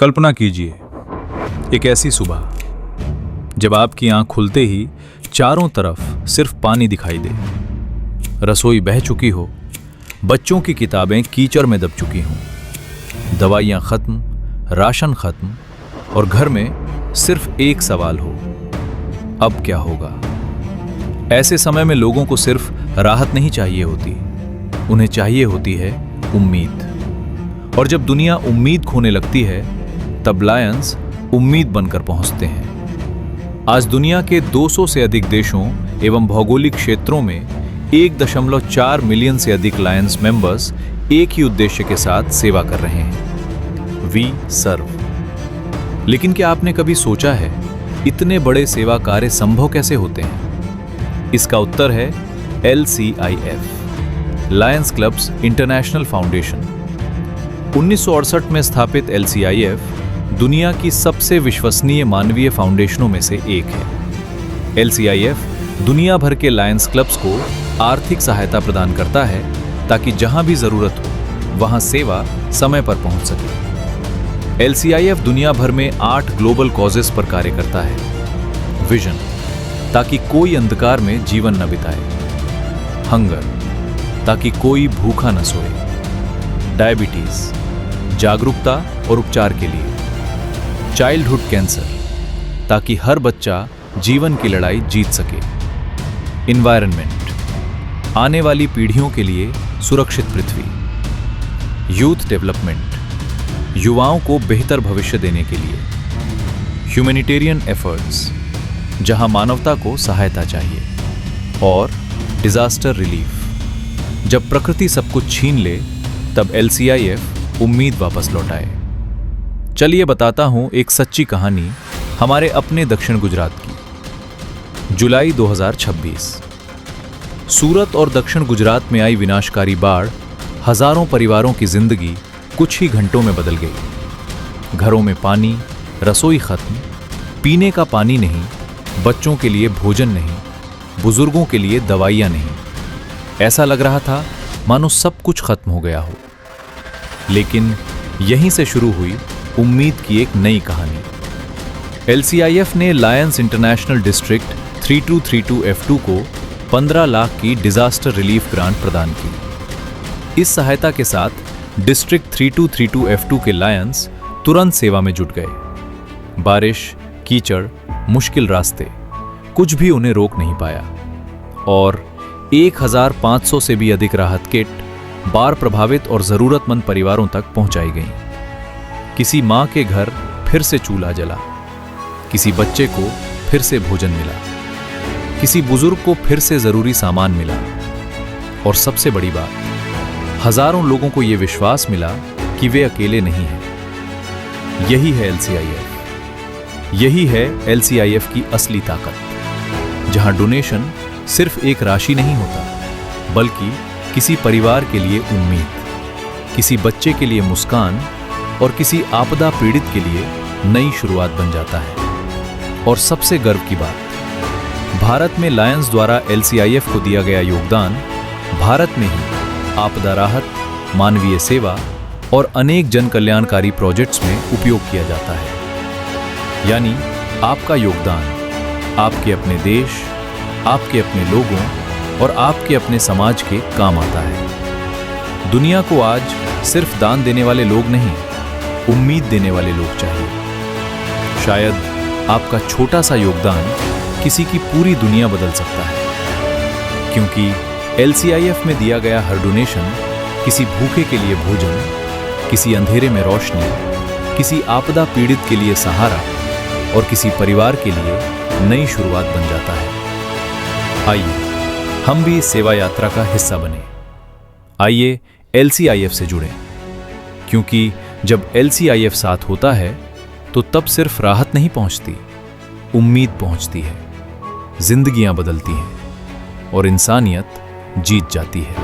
कल्पना कीजिए एक ऐसी सुबह जब आपकी आंख खुलते ही चारों तरफ सिर्फ पानी दिखाई दे, रसोई बह चुकी हो, बच्चों की किताबें कीचड़ में दब चुकी हों, दवाइयां खत्म, राशन खत्म और घर में सिर्फ एक सवाल हो, अब क्या होगा। ऐसे समय में लोगों को सिर्फ राहत नहीं चाहिए होती, उन्हें चाहिए होती है उम्मीद। और जब दुनिया उम्मीद खोने लगती है तब लायंस उम्मीद बनकर पहुंचते हैं। आज दुनिया के 200 से अधिक देशों एवं भौगोलिक क्षेत्रों में 1.4 मिलियन से अधिक लायंस मेंबर्स एक ही उद्देश्य के साथ सेवा कर रहे हैं, वी सर्व। लेकिन क्या आपने कभी सोचा है इतने बड़े सेवा कार्य संभव कैसे होते हैं? इसका उत्तर है LCIF, Lions clubs international foundation. 1968 में स्थापित LCIF दुनिया की सबसे विश्वसनीय मानवीय फाउंडेशनों में से एक है। LCIF दुनिया भर के लायंस क्लब्स को आर्थिक सहायता प्रदान करता है ताकि जहां भी जरूरत हो वहां सेवा समय पर पहुंच सके। LCIF दुनिया भर में 8 ग्लोबल कॉजेस पर कार्य करता है। विजन, ताकि कोई अंधकार में जीवन न बिताए। हंगर, ताकि कोई भूखा न सोए। डायबिटीज, जागरूकता और उपचार के लिए। चाइल्डहुड कैंसर, ताकि हर बच्चा जीवन की लड़ाई जीत सके। इन्वायरमेंट, आने वाली पीढ़ियों के लिए सुरक्षित पृथ्वी। यूथ डेवलपमेंट, युवाओं को बेहतर भविष्य देने के लिए। ह्यूमैनिटेरियन एफर्ट्स, जहां मानवता को सहायता चाहिए। और डिजास्टर रिलीफ, जब प्रकृति सब कुछ छीन ले तब LCIF उम्मीद वापस लौटाए। चलिए बताता हूं एक सच्ची कहानी हमारे अपने दक्षिण गुजरात की। जुलाई 2026, सूरत और दक्षिण गुजरात में आई विनाशकारी बाढ़ हजारों परिवारों की जिंदगी कुछ ही घंटों में बदल गई। घरों में पानी, रसोई खत्म, पीने का पानी नहीं, बच्चों के लिए भोजन नहीं, बुजुर्गों के लिए दवाइयां नहीं। ऐसा लग रहा था मानो सब कुछ खत्म हो गया हो। लेकिन यहीं से शुरू हुई उम्मीद की एक नई कहानी। LCIF ने लायंस इंटरनेशनल डिस्ट्रिक्ट 3232F2 को 15 लाख की डिजास्टर रिलीफ ग्रांट प्रदान की। इस सहायता के साथ डिस्ट्रिक्ट 3232F2 के लायंस तुरंत सेवा में जुट गए। बारिश, कीचड़, मुश्किल रास्ते, कुछ भी उन्हें रोक नहीं पाया। और 1500 से भी अधिक राहत किट बाढ़ प्रभावित और जरूरतमंद परिवारों तक पहुंचाई गईं। किसी मां के घर फिर से चूल्हा जला, किसी बच्चे को फिर से भोजन मिला, किसी बुजुर्ग को फिर से जरूरी सामान मिला। और सबसे बड़ी बात, हजारों लोगों को यह विश्वास मिला कि वे अकेले नहीं हैं। यही है LCIF, यही है LCIF की असली ताकत, जहां डोनेशन सिर्फ एक राशि नहीं होता, बल्कि किसी परिवार के लिए उम्मीद, किसी बच्चे के लिए मुस्कान और किसी आपदा पीड़ित के लिए नई शुरुआत बन जाता है। और सबसे गर्व की बात, भारत में लायंस द्वारा LCIF को दिया गया योगदान भारत में ही आपदा राहत, मानवीय सेवा और अनेक जन कल्याणकारी प्रोजेक्ट्स में उपयोग किया जाता है। यानी आपका योगदान आपके अपने देश, आपके अपने लोगों और आपके अपने समाज के काम आता है। दुनिया को आज सिर्फ दान देने वाले लोग नहीं, उम्मीद देने वाले लोग चाहिए। शायद आपका छोटा सा योगदान किसी की पूरी दुनिया बदल सकता है। क्योंकि LCIF में दिया गया हर डोनेशन किसी भूखे के लिए भोजन, किसी अंधेरे में रोशनी, किसी आपदा पीड़ित के लिए सहारा और किसी परिवार के लिए नई शुरुआत बन जाता है। आइए हम भी इस सेवा यात्रा का हिस्सा बने। आइए LCIF से जुड़ें, क्योंकि जब LCIF साथ होता है तो तब सिर्फ राहत नहीं पहुंचती, उम्मीद पहुंचती है, जिंदगियां बदलती हैं और इंसानियत जीत जाती है।